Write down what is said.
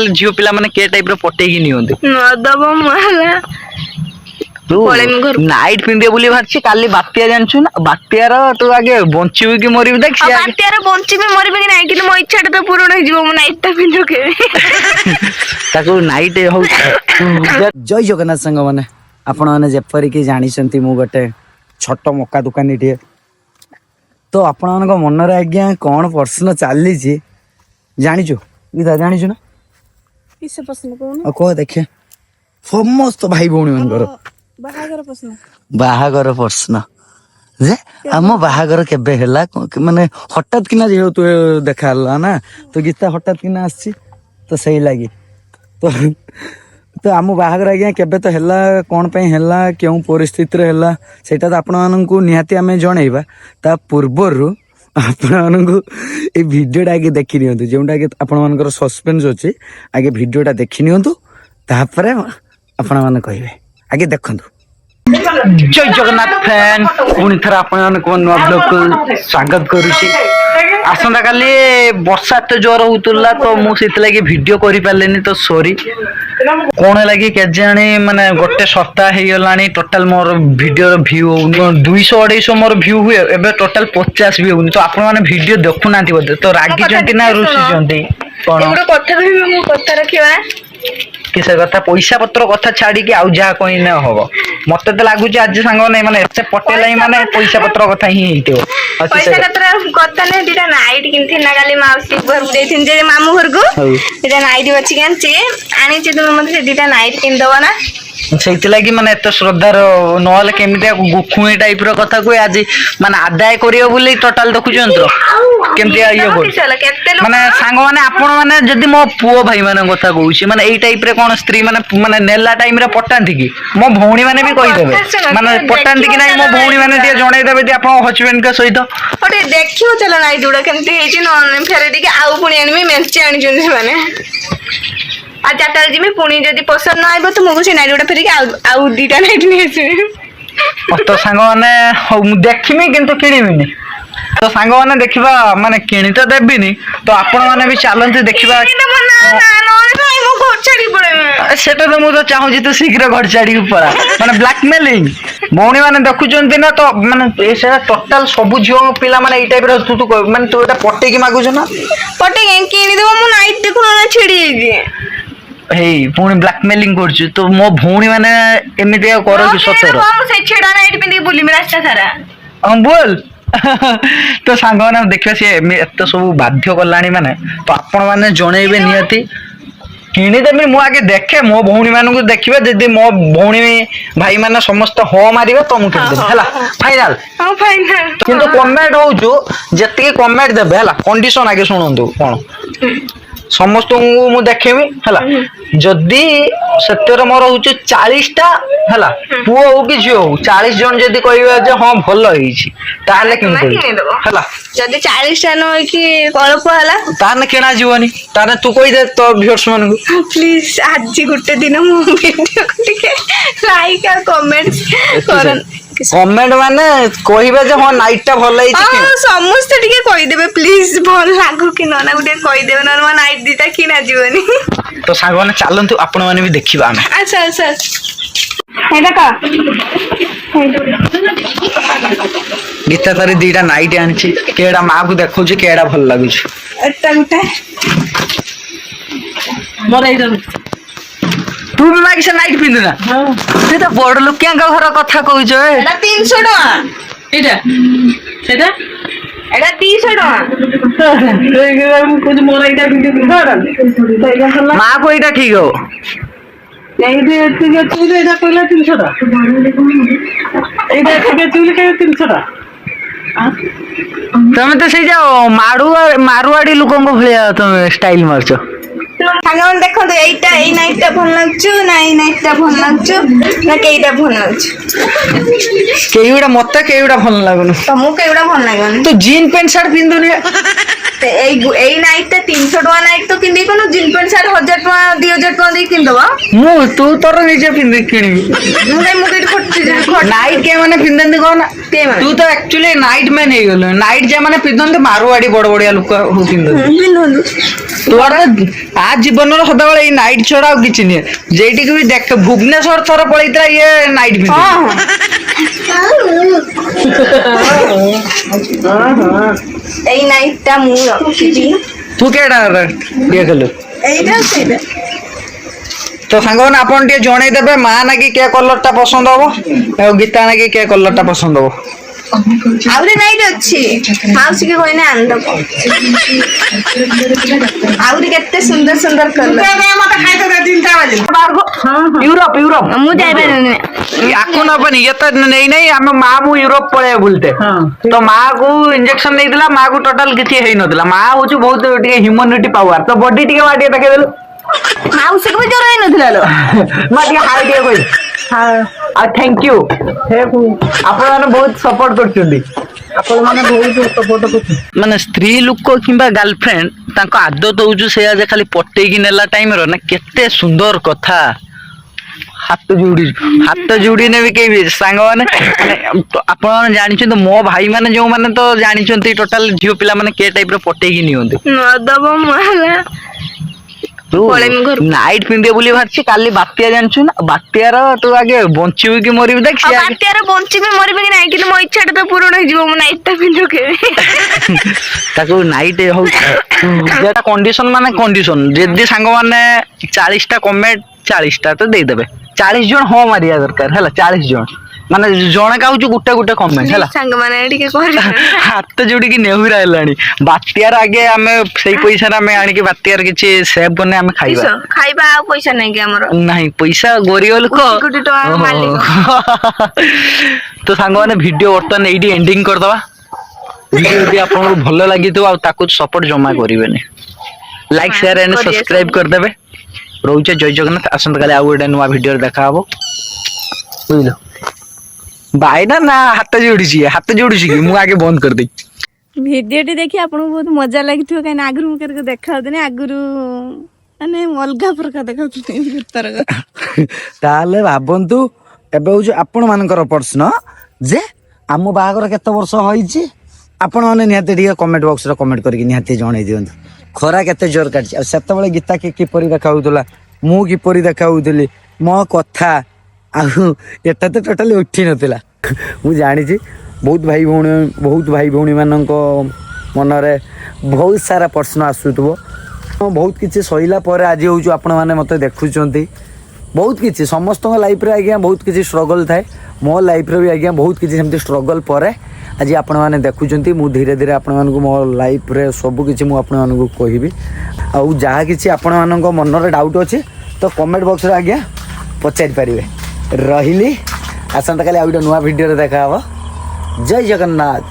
झील पिला माने के टाइप रो पटेगी नियंती नदब माला तू नाइट पिंदे बोली भाबछि काली बात्या जानछु ना बात्यार तू आगे बंचिबि कि मरिबि देख से बात्यार बंचिबि मरिबि कि नाही कि मो इच्छाटा तो पूर्ण हो जिवो मो नाइटटा पिंदो के ताको नाइट हो जय जगन्नाथ संग माने आपण माने जेपरि कि जानिसंती मु गटे छोट मक्का दुकानी टिए तो आपण मानको मन रे आज्ञा कोन प्रश्न चालली छी जानिछु गीता जानिछु ना किसे प्रश्न कोन आ को देखे समस्त भाई भौणी मनकर बाहागर प्रश्न जे आम बाहागर केबे हैला माने हठात किना जे तू देखा हला ना तो गीता हठात किना आसी तो सही लागी तो तो आम बाहागर आज्ञा केबे तो हैला कोन पई हैला केउ परिस्थिति रे हैला सेटा तो आपण माननकु निहाती आमे जणैबा ता पूर्वरु आपण माननकु ए भिडियोटा आगे देखि नियंतु जेउटा के आपण मानकर सस्पेंस अछि आगे भिडियोटा देखि नियंतु तापरे आपण माने कहिबे आगे देखंतु। जय जगन्नाथ फैन पुणी थर आपण को नुआ ब्लॉग को स्वागत करूची आसंता काली वर्षा तो जोर होतुला तो मु सेत लागि वीडियो करि पालेनी तो सॉरी कोन लागि के जाने माने गोटे सप्ताह हे गलानी टोटल मोर वीडियो व्यू 200 250 मोर व्यू हुए एबे टोटल 50 भी होनी तो आपण माने वीडियो देखु नांती बोलते तो रागी जंती ना रुसी जंती कोन एगुडो कथा कहबी मु कथा रखिबा किसे कथा पैसा पत्र कथा छाड़ी के आउ जा कोई न होबो मते तो लागु जे आज संग नै माने एते पटेलाई माने पैसा पत्र कथा ही हेतियो पैसा कथा कथा नै दिटा नाइट किनथि ना गाली माउसी घर को देथिन जे मामू घर को दिटा नाइट बछि कांचे आनी जे तुम मते दिटा नाइट किन दवा ना सेति लागि माने एत श्रद्धार नहले केमिते गुखुई टाइप रो कथा को आज माने आदाय करियो बोली टोटल देखु जंत्र केमते आइयो बोल माने सांग माने आपण माने जदी मो पुओ भाई माने कथा कहूची माने एई टाइप रे कोन स्त्री माने माने नेला टाइम रे पटांती की मो भौणी माने भी कहि देबे माने पटांती की नाही मो भौणी माने ते जणै देबे जे आपण हस्बैंड के सहित ओटे देखियो चलो नाइट उडा केमते हेची न फेरे दिके आउ पुणी एनमी मेंचे आनी जन माने आ चाटा जी में पुणी जदी पसंद न आइबो तो मगो से नाइट उडा फेरे के आउ दीटा नाइट ने आसे तो सांग माने मु देखिमी किंतु किनिबिनी तो सांग माने देखिबा माने किनि तो देबिनी तो आपण माने भी चलंती देखिबा सेटा तो मु तो चाहू जी तो शीघ्र घर छाड़ी पड़ा माने ब्लैकमेलिंग मौनी माने देखुचंती ना तो माने एसा टोटल सब झियो पिला माने ए टाइप रो तू माने तू एटा पट्टे की मागुछ ना पट्टे किनि देबो मु नाइट देखु ना छिड़ी जे हे पुणी ब्लैकमेलिंग करछु तो मो भौणी माने एमिते करो कि सतर हम से छिड़ा नाइट पिंदी बुली में रास्ता सारा हम बोल तो सांग माने देखियो से एत सब बाध्य करलानी माने तो आपण माने जणैबे नियति किनी देबी मु आगे देखे मो भौणी मानन को देखिबे जदी मो भौणी भाई माने समस्त हो मारिबे तो मु किन देबे हला फाइनल हां फाइनल किंतु कमेंट होजु जति कमेंट देबे हला कंडीशन आगे सुनंतु कोन समस्त मु देखेबी हला जदी सत्यर मोर होछु 40 टा हला पुओ हो कि झियो हो 40 जन जदी कहबे जे हां भलो हिची ताले किन देबे हला जदी 40 टा न कि कळप हला ताने केना जीवनी ताने तू कहि दे तो व्यूअर्स मन को प्लीज आज गुटे दिन मु वीडियो को टिके लाइक और कमेंट्स करन कमेंट माने कहिबे जे हां नाइट टा भलो हिची हां समस्त टिके कहि देबे प्लीज भल लागु कि नना गुटे कहि देबे नरमा नाइट दिटा कि ना जीवनी तो सांग माने चलंतु आपण माने भी देखिबा हमें अच्छा अच्छा हेडा का गीता तारी दीटा नाइट आनछि केडा मां को देखौ जे केडा भल लागु छ एटा गुटे मोरे इधर तू भी मागी से नाइट पिंदु ना हां से तो बड़ लोक के घर कथा कहू छ एटा 300 टका एटा सेटा एटा 300 टका तो कुछ मोरे इधर पिंदु मां को एटा ठीक हो नहीं दे ठीक चूल एटा कहला 300 टा एटा ठीक चूल के 300 टा तमे तो सही जाओ मारुआडी लोकन को भलिया तमे स्टाइल मारछो सागवन देखो तो एटा ए नाइटटा भल लागछु ना ए नाइटटा भल लागछु ना केइटा भल लागछु केइडा मते केइडा भल लागनु तमु केइडा भल लागनु तो जीन पैंट शर्ट पिंदुनी ते ए नाइटटा 300 टका नाइट तो किंदी कोनो जीन पैंट शर्ट 1000 टका 2000 टका दे किंदबा मु तू तोर निजे पिंदी किनिबी मु केइ खट नाइट के माने पिंदंदी कोन के माने तू तो एक्चुअली नाइट मैन हे गेलो नाइट जे माने पिंदंदी मारुआडी बड़ बड़िया लोक हो पिंदंदी पिंदंदी ତୋର ଆ ଜୀବନର ସଦାବେଳେ ଏଇ ନାଇଟ୍ ଛଡା ଆଉ କିଛି ନୁହେଁ। ଯେଇଠିକି ବି ଦେଖ ଭୁବନେଶ୍ୱର ଥର ପଳେଇଥିଲା ଇଏ ନାଇଟ୍ ପିନ୍ଧି। ଏଇ ନାଇଟ୍ ଟା ମୁଁ ରଖିଛି। ତୁ କେଟା ଇଏ କଲୁ? ଏଇଟା ସେଇଟା ତ ସାଙ୍ଗମାନେ ଆପଣ ଟିକେ ଜଣେଇଦେବେ ମା ନାକି କେ କଲର ଟା ପସନ୍ଦ ହବ ଆଉ ଗୀତା ନାକି କେ କଲର ଟା ପସନ୍ଦ ହବ। ଆହୁରି ନାଇଟ୍ ଅଛି ମାଉସୀକି କହିନେ ଆଣିଦବ। ଆହୁରି କେତେ ସୁନ୍ଦର ସୁନ୍ଦର କଲର। ମତେ ଖାଇତେ ଦେ 3ଟା ବାଜେ। ୟୁରୋପ ୟୁରୋପ ମୁଁ ଯାଇପାରିବିନି। ୟାକୁ ନବନି ଇଏ ତ ନେଇ ନେଇ ଆମେ ମା ମୁଁ ୟୁରୋପ ପଳେଇବା ବୁଲତେ। ତ ମା କୁ ଇଞ୍ଜେକ୍ସନ ନେଇଥିଲା ମା କୁ ଟୋଟାଲ କିଛି ହେଇନଥିଲା। ମା ହଉଛି ବହୁତ ଟିକେ ହ୍ୟୁମାନିଟି ପାୱାର। ତ ବଡି ଟିକେ ମା ଟିକେ ଦେଖେଇଦେଲୁ। ମାଉସୀକୁ ବି ଜ୍ୱର ହେଇନଥିଲା ଲୋ। ମା ଟିକେ ହାଇ ଟିକେ କହି ଆଉ ଥ୍ୟାଙ୍କ ୟୁ। ଆପଣ ମାନେ ବହୁତ ସପୋର୍ଟ କରୁଛନ୍ତି। ଆପଣ ମାନେ ବହୁତ ସପୋର୍ଟ କରୁଛନ୍ତି। ମାନେ ସ୍ତ୍ରୀ ଲୋକ କିମ୍ବା ଗାର୍ଲଫ୍ରେଣ୍ଡ ତାଙ୍କ ଆଦତ ହଉଛି ସେଇଆ ଯେ ଖାଲି ପଟେଇକି ନେଲା ଟାଇମର ନା କେତେ ସୁନ୍ଦର କଥା। ହାତ ଯୋଡି ନେବି କେହି ବି ସାଙ୍ଗମାନେ ଆପଣ ମାନେ ଜାଣିଛନ୍ତି ମୋ ଭାଇ ମାନେ ଯୋଉମାନେ ତ ଜାଣିଛନ୍ତି ଟୋଟାଲ ଝିଅ ପିଲାମାନେ କେ ଟାଇପ ର ପଟେଇକି ନିଅନ୍ତି। ନଦବ ମହାଲା ତୁ ପଳେଇମି ଘରକୁ। ନାଇଟ୍ ପିନ୍ଧିବ ବୋଲି ବାହାରିଛି କାଲି ବାତ୍ୟା ଜାଣିଛୁ ନା ବାତ୍ୟାର ତୁ ଆଗେ ବଞ୍ଚିବୁ କି ମରିବୁ ଦେଖ ଆଉ ବାତ୍ୟାରେ ବଞ୍ଚିବି ମରିବି କି ନାହିଁ କିନ୍ତୁ ମୋ ଇଚ୍ଛାଟା ତ ପୂରଣ ହେଇଯିବ ମୁଁ ନାଇଟ୍ ଟା ପିନ୍ଧୁକେବି। ତାକୁ ନାଇଟ୍ ହଉଛି ଯେଟା କଣ୍ଡିସନ ମାନେ କଣ୍ଡିସନ ଯଦି ସାଙ୍ଗମାନେ 40ଟା କମେଣ୍ଟ 40ଟା ତ ଦେଇଦେବେ 40 ଜଣ ହଁ ମାରିବା ଦରକାର ହେଲା 40 ଜଣ ମାନେ ଜଣେ କାହୁଛୁ ଗୋଟେ ଗୋଟେ କମେଣ୍ଟ ହେଲା। ସାଙ୍ଗମାନେ ଟିକେ କରିବେ ହାତ ଯୋଡିକି ନେହୁରା ହେଲାଣି ବାତ୍ୟାର ଆଗେ ଆମେ ସେଇ ପଇସାରେ ଆମେ ଆଣିକି ବାତ୍ୟାର କିଛି ସେଭ କନେ ଆମେ ଖାଇବା। ଖାଇବା ଆଉ ପଇସା ନାହିଁ କି ଆମର ନାହିଁ ପଇସା ଗରିବ ଲୋକ। କୋଟି କୋଟି ଟଙ୍କା ମାଲିକ। ତ ସାଙ୍ଗମାନେ ଭିଡିଓ ବର୍ତ୍ତମାନ ଏଇଠି ଏଣ୍ଡିଙ୍ଗ କରିଦବା। ଭିଡିଓ ଯଦି ଆପଣଙ୍କୁ ଭଲ ଲାଗିଥିବ ଆଉ ତାକୁ ସପୋର୍ଟ ଜମା କରିବେନି। ଲାଇକ୍ ସେୟାର ଏଣ୍ଡ ସବସ୍କ୍ରାଇବ କରିଦେବେ। ରହୁଛେ ଜୟ ଜଗନ୍ନାଥ ଆସନ୍ତାକାଲି ଆଉ ଗୋଟେ ନୂଆ ଭିଡିଓରେ ଦେଖା ହବ ବୁଝିଲ। ଭାଇନା ନା ହାତ ଯୋଡୁଛି କି ମୁଁ ଆଗେ ବନ୍ଦ କରିଦେଇ। ଭିଡିଓଟି ଦେଖି ଆପଣଙ୍କୁ ବହୁତ ମଜା ଲାଗିଥିବ କାହିଁକି ଆଗରୁ ମୁଁ କେବେ ଦେଖାଉଥିଲି ଆଗରୁ ମାନେ ଅଲଗା ପ୍ରକାର ଦେଖାଉଥିଲି ଭିତର ତାହେଲେ ଭାବନ୍ତୁ ଏବେ ହଉଛି ଆପଣ ମାନଙ୍କର ପ୍ରଶ୍ନ ଯେ ଆମ ବାହାଘର କେତେ ବର୍ଷ ହେଇଛି ଆପଣ ମାନେ ନିହାତି ଟିକେ କମେଣ୍ଟ ବକ୍ସରେ କମେଣ୍ଟ କରିକି ନିହାତି ଜଣେଇ ଦିଅନ୍ତୁ। ଖରା କେତେ ଜୋର କାଟିଛି ଆଉ ସେତେବେଳେ ଗୀତା କିପରି ଦେଖା ହଉଥିଲା ମୁଁ କିପରି ଦେଖା ହଉଥିଲି ମୋ କଥା ଆଉ ଏଟା ତ ଟୋଟାଲି ଉଠି ନଥିଲା। ମୁଁ ଜାଣିଛି ବହୁତ ଭାଇ ଭଉଣୀ ମାନଙ୍କ ମନରେ ବହୁତ ସାରା ପ୍ରଶ୍ନ ଆସୁଥିବ। ବହୁତ କିଛି ସଇଲା ପରେ ଆଜି ହଉଛୁ ଆପଣ ମାନେ ମତେ ଦେଖୁଛନ୍ତି। ବହୁତ କିଛି ସମସ୍ତଙ୍କ ଲାଇଫରେ ଆଜ୍ଞା ବହୁତ କିଛି ଷ୍ଟ୍ରଗଲ ଥାଏ। ମୋ ଲାଇଫରେ ବି ଆଜ୍ଞା ବହୁତ କିଛି ସେମିତି ଷ୍ଟ୍ରଗଲ ପରେ ଆଜି ଆପଣମାନେ ଦେଖୁଛନ୍ତି। ମୁଁ ଧୀରେ ଧୀରେ ଆପଣମାନଙ୍କୁ ମୋ ଲାଇଫରେ ସବୁ କିଛି ମୁଁ ଆପଣମାନଙ୍କୁ କହିବି। ଆଉ ଯାହା କିଛି ଆପଣମାନଙ୍କ ମନରେ ଡାଉଟ୍ ଅଛି ତ କମେଣ୍ଟ ବକ୍ସରେ ଆଜ୍ଞା ପଚାରି ପାରିବେ। ରହିଲି ଆସନ୍ତାକାଲି ଆଉ ଗୋଟେ ନୂଆ ଭିଡିଓରେ ଦେଖା ହବ। ଜୟ ଜଗନ୍ନାଥ।